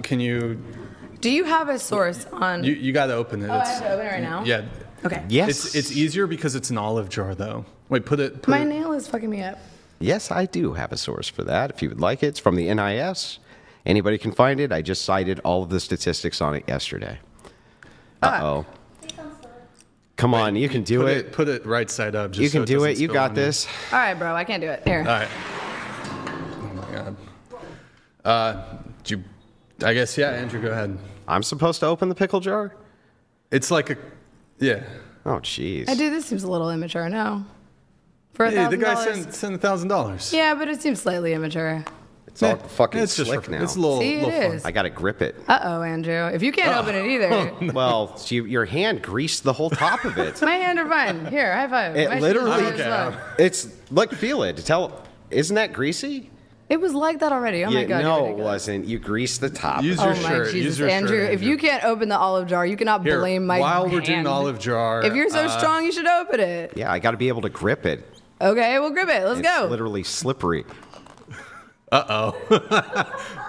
Can you? Do you have a source on? You got to open it. Oh, I have to open it right now? Yeah. Okay. Yes. It's easier because it's an olive jar, though. Wait, My nail is fucking me up. Yes, I do have a source for that. If you would like it, it's from the NIS. Anybody can find it. I just cited all of the statistics on it yesterday. Uh-oh. Come on, you can do it. Put it right side up. Just You can so do it. doesn't You spill got on this. All right, bro. I can't do it. Here. All right. Oh my God. I guess Andrew, go ahead. I'm supposed to open the pickle jar? It's like yeah. Oh, jeez. This seems a little immature. No. For $1,000. Hey, the guy sent $1,000. Yeah, but it seems slightly immature. It's all fucking It's just slick now. It's a little, See, little it fun. is. I got to grip it. Uh-oh, Andrew. If you can't open it either. Well, your hand greased the whole top of it. My hand are fine. Here, high five. It My literally- shoes are fine. It's like, feel it. Isn't that greasy? It was like that already. Oh my God. No, you're it ridiculous. wasn't. You greased the top. Use Oh your my shirt. Jesus, Use your Andrew. shirt, If you can't open the olive jar, you cannot Here, blame my while we're hand. doing olive jar. If you're so strong, you should open it. Yeah, I got to be able to grip it. Okay, we'll grip it. Let's It's go. literally slippery.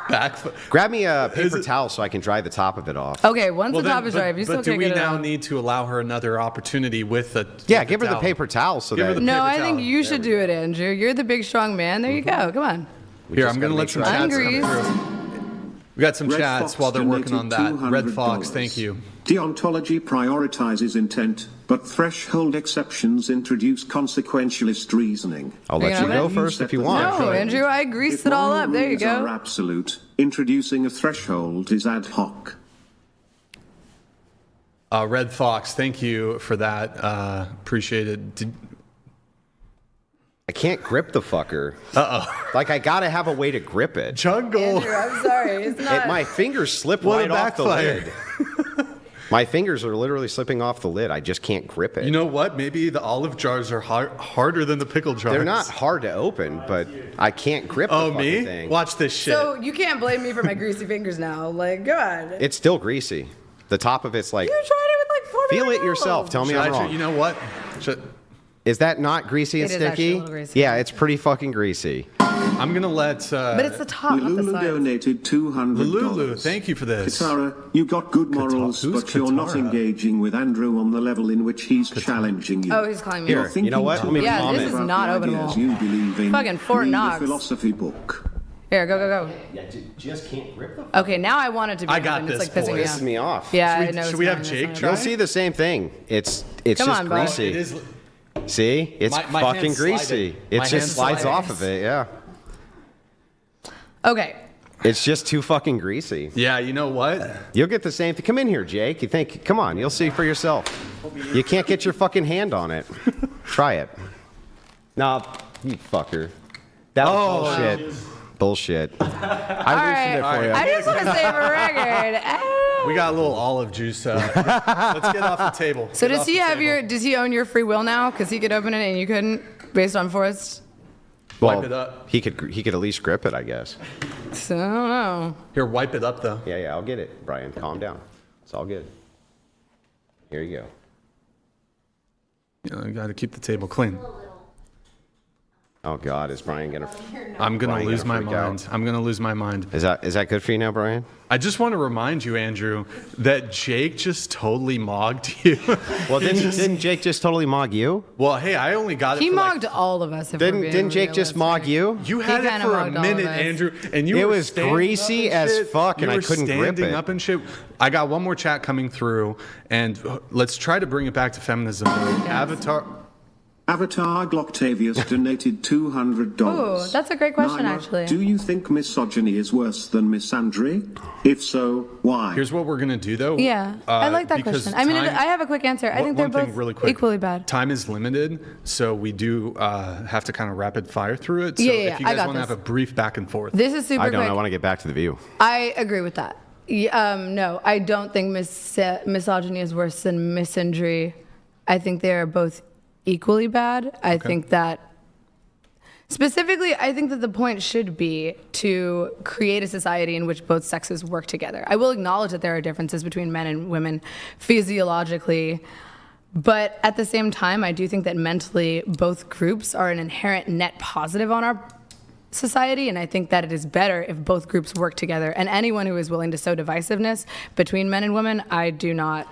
Back. Grab me a paper towel so I can dry the top of it off. Okay, once the top is dry, if you still But do can't we get it now out. need to allow her another opportunity with the? Yeah, with give her the towel? paper towel so Give her that. the No, paper I think towel. you should do it, Andrew. You're the big, strong man. There you go. Come on. Here, just I'm gonna gotta let make some sure I chats Ungreased. come through. We got some Red chats Fox while they're working on donated that. Red $200. Fox, thank you. Deontology prioritizes intent, but threshold exceptions introduce consequentialist reasoning. I'll let Are you you gonna go have it? first if you want. No, Andrew, I greased If it all moral up. There you rules are go. absolute, introducing a threshold is ad hoc. Red Fox, thank you for that. Appreciate it. I can't grip the fucker. Like, I gotta have a way to grip it. Jungle. Andrew, I'm sorry. It's not. My fingers slip What a right off the backfire. lid. My fingers are literally slipping off the lid. I just can't grip it. You know what? Maybe the olive jars are harder than the pickle jars. They're not hard to open, but I can't grip the fucking me? thing. Watch this shit. So you can't blame me for my greasy fingers now. Like, go on. It's still greasy. The top of it's like, You tried it with like 4 feel minutes. it yourself. Tell me Should I'm I wrong. you know what? Is that not greasy and It is actually a sticky? little greasy. Yeah, it's pretty fucking greasy. I'm gonna let. But it's the top, not the Lulu sides. donated $200. Lulu, thank you for this. Katara, you got good morals, Who's but you're not Katara? engaging with Andrew on the level in which he's challenging you. Oh, he's calling me. You're Here, you know what? Let me Yeah, comment. this is not the openable. ideas you believe in. Fucking Fort Read Knox. a philosophy book. Here, go. Yeah, just can't grip the Okay, now I want it to be I got open. It's this, like pissing me boys. pisses off. me off. Yeah, Should we- I know. should it's we have fine, Jake it's try? fine. You'll see the same thing. It's Come just on, bro. greasy. It is. See? It's My fucking hand's sliding. greasy. My It just hand's slides sliding. off of it, yeah. Okay. It's just too fucking greasy. Yeah, you know what? You'll get the same thing. Come in here, Jake. You think, come on, you'll see for yourself. You can't get your fucking hand on it. Try it. Nah, you fucker. That was bullshit. Bullshit. I loosened it for you. I just want to say for record. We got a little olive juice. Let's get off the table. So Get does off he the have table. does he own your free will now? Because he could open it and you couldn't, based on Forrest? Wipe it up. He could at least grip it, I guess. So I don't know. Here, wipe it up though. Yeah, I'll get it, Brian. Calm down. It's all good. Here you go. You know, you got to keep the table clean. Oh God, is Brian gonna? I'm gonna Brian lose my gonna freak out. mind. I'm gonna lose my mind. Is that good for you now, Brian? I just want to remind you, Andrew, that Jake just totally mogged you. Well, didn't Jake just totally mog you? Well, hey, I only got it. He for mogged all of us. If we're being Didn't Jake just mog realistic. you? You had He it kinda for a mogged all of minute, us. Andrew, and you It were was standing greasy up and as shit. fuck, and You I were couldn't grip standing it. up and shit. I got one more chat coming through, and let's try to bring it back to feminism. Avatar Gloctavius donated $200. Ooh, that's a great question, Naima, actually. Do you think misogyny is worse than misandry? If so, why? Here's what we're gonna do, though. Yeah, I like that because question. I mean, time- I have a quick answer. I think they're one thing both really quick. equally bad. Time is limited, so we do have to kind of rapid fire through it. So Yeah, if you I guys got want to this. have a brief back and forth. This is super I don't. quick. I want to get back to the view. I agree with that. No, I don't think misogyny is worse than misandry. I think they are both equally bad. I think that specifically, I think that the point should be to create a society in which both sexes work together. I will acknowledge that there are differences between men and women physiologically, but at the same time, I do think that mentally both groups are an inherent net positive on our society, and I think that it is better if both groups work together. And anyone who is willing to sow divisiveness between men and women, I do not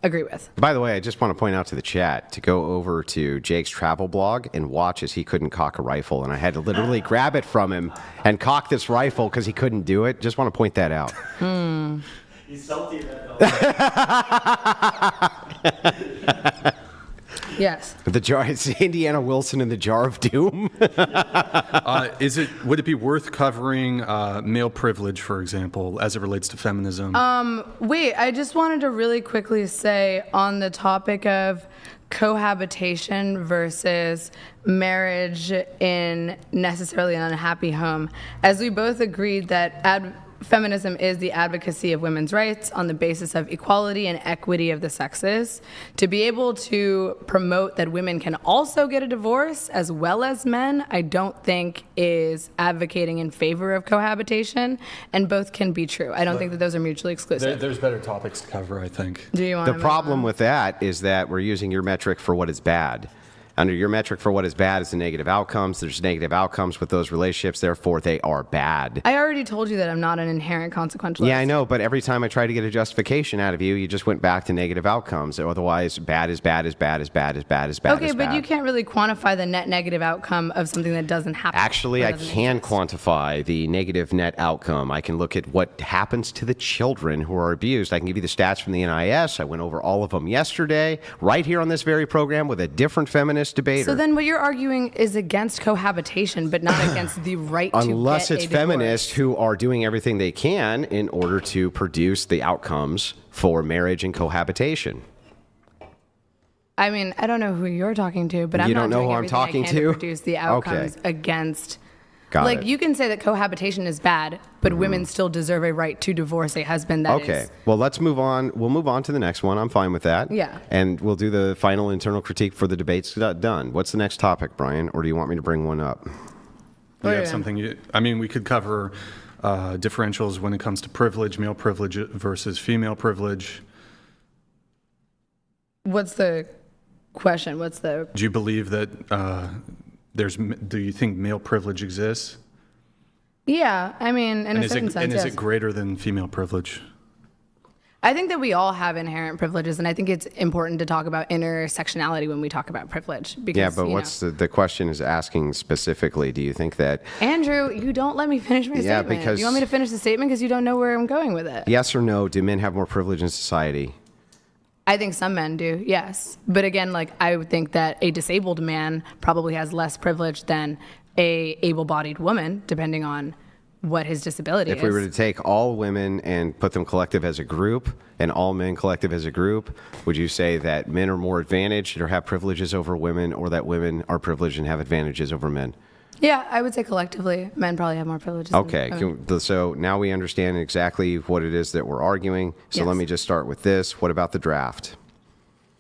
agree with. By the way, I just want to point out to the chat to go over to Jake's travel blog and watch as he couldn't cock a rifle, and I had to literally grab it from him and cock this rifle because he couldn't do it. Just want to point that out. He's salty about Yes. The jar, it's Indiana Wilson in the Jar of Doom. Would it be worth covering male privilege, for example, as it relates to feminism? Wait, I just wanted to really quickly say on the topic of cohabitation versus marriage in necessarily an unhappy home, as we both agreed that feminism is the advocacy of women's rights on the basis of equality and equity of the sexes. To be able to promote that women can also get a divorce as well as men, I don't think is advocating in favor of cohabitation, and both can be true. I don't think that those are mutually exclusive. There's better topics to cover, I think. Do you want The problem with that is that we're using your metric for what is bad. Under your metric for what is bad is the negative outcomes. There's negative outcomes with those relationships, therefore they are bad. I already told you that I'm not an inherent consequentialist. Yeah, I know, but every time I try to get a justification out of you, you just went back to negative outcomes. Otherwise, bad is bad is bad is bad is bad is bad. Okay, but you can't really quantify the net negative outcome of something that doesn't happen. Actually, I can quantify the negative net outcome. I can look at what happens to the children who are abused. I can give you the stats from the NIS. I went over all of them yesterday, right here on this very program with a different feminist debater. So then what you're arguing is against cohabitation, but not against the right to Unless get it's a divorce. feminists who are doing everything they can in order to produce the outcomes for marriage and cohabitation. I mean, I don't know who you're talking to, but I'm You not don't know doing who I'm everything I talking can to? produce the outcomes against. Got Like, it. you can say that cohabitation is bad, but women still deserve a right to divorce a husband that is. Okay. Well, let's move on. We'll move on to the next one. I'm fine with that. Yeah. And we'll do the final internal critique for the debates done. What's the next topic, Brian? Or do you want me to bring one up? Do you Oh, have yeah. something? We could cover differentials when it comes to privilege, male privilege versus female privilege. What's the question? What's the... Do you believe that do you think male privilege exists? Yeah, I mean, in a certain sense, is yes. it greater than female privilege? I think that we all have inherent privileges, and I think it's important to talk about intersectionality when we talk about privilege. Because, Yeah, but what's the question is asking specifically? Do you think that Andrew, you don't let me finish my Yeah, statement. because- You want me to finish the statement because you don't know where I'm going with it? yes or no, do men have more privilege in society? I think some men do, yes. But again, like, I would think that a disabled man probably has less privilege than a able-bodied woman, depending on what his disability is. If we were to take all women and put them collective as a group and all men collective as a group, would you say that men are more advantaged or have privileges over women, or that women are privileged and have advantages over men? Yeah, I would say collectively, men probably have more privileges. than Okay, women. so now we understand exactly what it is that we're arguing. So Yes. let me just start with this. What about the draft?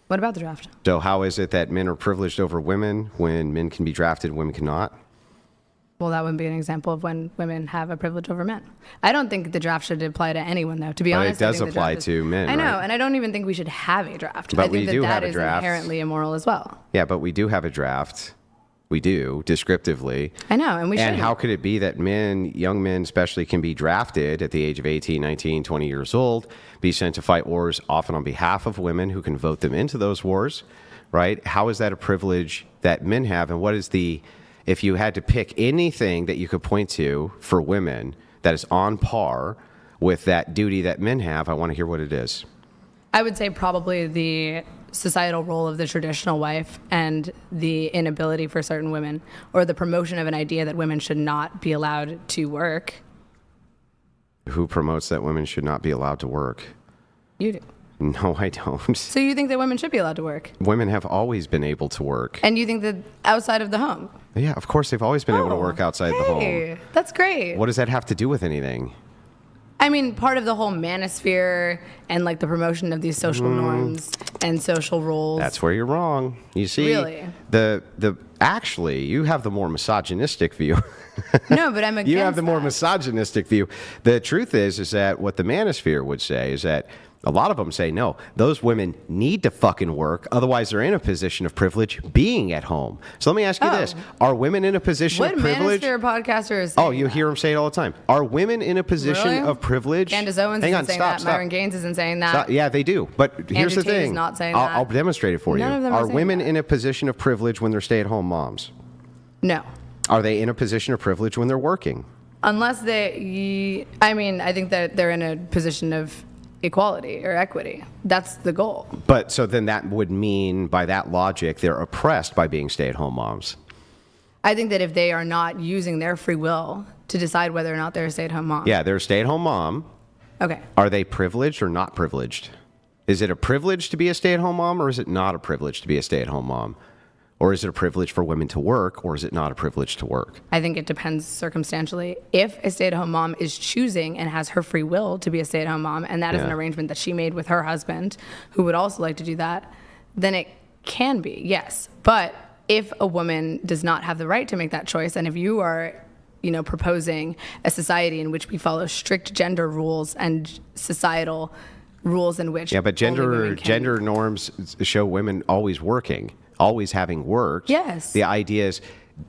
What about the draft? So how is it that men are privileged over women when men can be drafted and women cannot? Well, that would be an example of when women have a privilege over men. I don't think the draft should apply to anyone, though. To be But it honest, I does think the apply draft is- to men, I know, right? and I don't even think we should have a draft. But I think we that do that have a is draft. inherently immoral as well. Yeah, but we do have a draft. We do, descriptively. I know, and we should. And how could it be that men, young men especially, can be drafted at the age of 18, 19, 20 years old, be sent to fight wars often on behalf of women who can vote them into those wars, right? How is that a privilege that men have? And what is if you had to pick anything that you could point to for women that is on par with that duty that men have, I want to hear what it is. I would say probably the societal role of the traditional wife and the inability for certain women, or the promotion of an idea that women should not be allowed to work. Who promotes that women should not be allowed to work? You do. No, I don't. So you think that women should be allowed to work? Women have always been able to work. And you think that outside of the home? Yeah, of course, they've always been able to work outside the home. Hey, that's great. What does that have to do with anything? I mean, part of the whole manosphere and like the promotion of these social norms and social roles. That's where you're wrong. You see, Really? the Actually, you have the more misogynistic view. No, but I'm against You have the more that. misogynistic view. The truth is that what the manosphere would say is that a lot of them say, no, those women need to fucking work. Otherwise, they're in a position of privilege being at home. So let me ask you this. Are women in a position What of privilege? manosphere podcaster is Oh, saying you that? hear them say it all the time. Are women in a position Really? of privilege? Candace Owens Hang isn't on, saying stop, that. stop. Myron Gaines isn't saying that. Stop. Yeah, they do. But here's Andrew the Tate is thing. not saying I'll that. demonstrate it for None you. of them are Are saying women that. in a position of privilege when they're stay-at-home moms? No. Are they in a position of privilege when they're working? Unless they, I mean, I think that they're in a position of equality or equity. That's the goal. But so then that would mean, by that logic, they're oppressed by being stay-at-home moms. I think that if they are not using their free will to decide whether or not they're a stay-at-home mom. Yeah, they're a stay-at-home mom. Okay. Are they privileged or not privileged? Is it a privilege to be a stay-at-home mom, or is it not a privilege to be a stay-at-home mom? Or is it a privilege for women to work, or is it not a privilege to work? I think it depends circumstantially. If a stay-at-home mom is choosing and has her free will to be a stay-at-home mom, and that is an Yeah. arrangement that she made with her husband, who would also like to do that, then it can be, yes. But if a woman does not have the right to make that choice, and if you are, proposing a society in which we follow strict gender rules and societal rules in which Yeah, but only women can- gender norms show women always working, always having worked. Yes. The idea is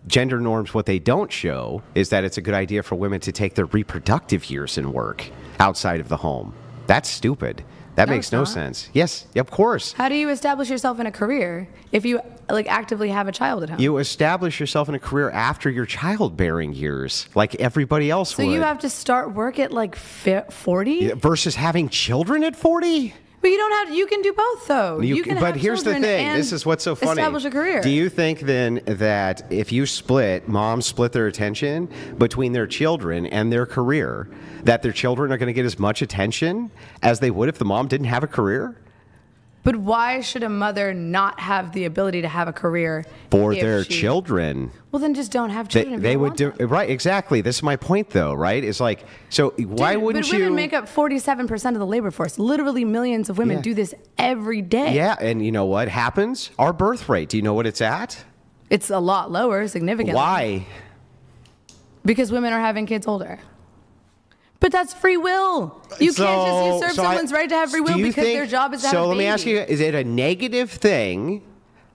gender norms, what they don't show is that it's a good idea for women to take their reproductive years and work outside of the home. That's stupid. That makes it's no not. sense. Yes, of course. How do you establish yourself in a career if you actively have a child at home? You establish yourself in a career after your childbearing years, like everybody else So would. you have to start work at 40? Versus having children at 40? But you don't have. You can do both, though. You can but have here's the children thing. and This is what's so funny. Establish a career. Do you think then that if moms split their attention between their children and their career, that their children are going to get as much attention as they would if the mom didn't have a career? But why should a mother not have the ability to have a career For if their she- children. Well, then just don't have children. if you They don't would want do them. right, exactly. This is my point though, right? It's like, so why Dude, wouldn't but you women make up 47% of the labor force. Literally millions of women Yeah. do this every day. Yeah, and you know what happens? Our birth rate. Do you know what it's at? It's a lot lower, significantly. Why? Because women are having kids older. But that's free will. You can't just usurp someone's right to have free will do you because think- their job is to have a So let me baby. ask you, is it a negative thing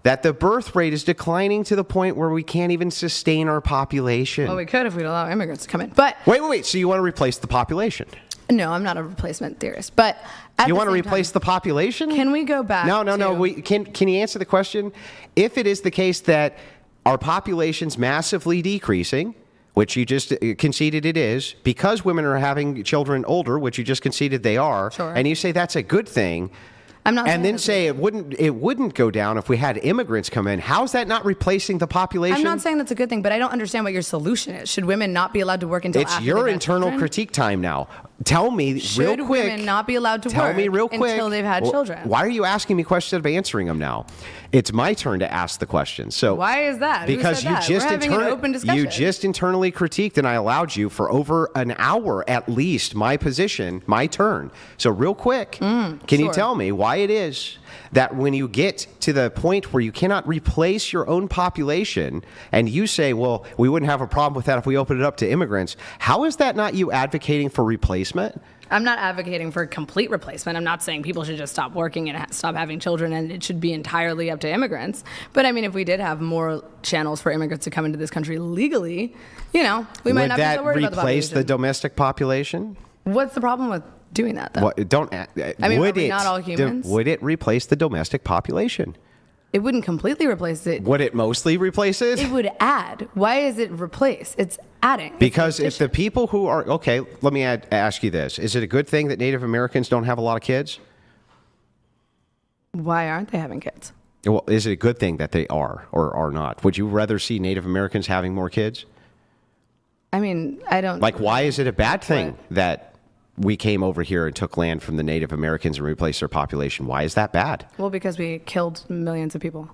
that the birth rate is declining to the point where we can't even sustain our population? Well, we could if we'd allow immigrants to come in. But Wait. So you want to replace the population? no, I'm not a replacement theorist. But at You the want to same replace time, the population? Can we go back? No. to- Can you answer the question? If it is the case that our population's massively decreasing, which you just conceded it is, because women are having children older, which you just conceded they are, Sure. and you say that's a good thing, I'm not. and saying then that's- say it wouldn't go down if we had immigrants come in. How's that not replacing the population? I'm not saying that's a good thing, but I don't understand what your solution is. Should women not be allowed to work until It's after your they've had internal children? critique time now. Tell me Should real quick. women not be allowed to tell work me real quick until they've had children? Why are you asking me questions instead of answering them now? It's my turn to ask the question. So Why is that? Who Because said you that? just We're having an open discussion. you just internally critiqued, and I allowed you for over an hour at least my position, my turn. So real quick, can you sure. tell me why it is that when you get to the point where you cannot replace your own population, and you say, well, we wouldn't have a problem with that if we opened it up to immigrants, how is that not you advocating for replacement? I'm not advocating for complete replacement. I'm not saying people should just stop working and stop having children and it should be entirely up to immigrants. But I mean, if we did have more channels for immigrants to come into this country legally, we might Would not be that so worried about the replace the population. domestic population? What's the problem with doing that, though? What, don't. I mean, would are we it, not all humans? Would it replace the domestic population? It wouldn't completely replace it. Would it mostly replace it? It would add. Why is it replace? It's adding. It's Because if the addition. people who are okay, let me ask you this: is it a good thing that Native Americans don't have a lot of kids? Why aren't they having kids? Well, is it a good thing that they are or are not? Would you rather see Native Americans having more kids? I mean, I don't. Like, why is it a bad thing What? that we came over here and took land from the Native Americans and replaced their population? Why is that bad? Well, because we killed millions of people.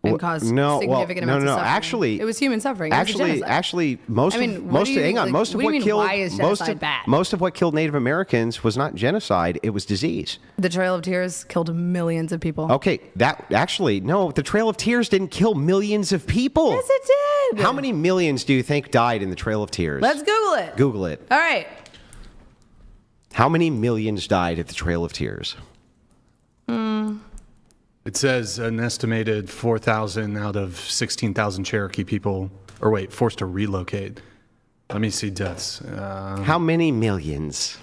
and caused significant amounts of suffering. Actually, it was human suffering. It was a genocide. Actually, most I of mean, most what do you hang mean, on, like, most of what do what you mean, killed why is genocide bad? most of what killed Native Americans was not genocide; it was disease. The Trail of Tears killed millions of people. Okay, that actually no, the Trail of Tears didn't kill millions of people. Yes, it did. How many millions do you think died in the Trail of Tears? Let's Google it. Google it. All right. How many millions died at the Trail of Tears? It says an estimated 4,000 out of 16,000 Cherokee people, or wait, forced to relocate. Let me see deaths. How many millions?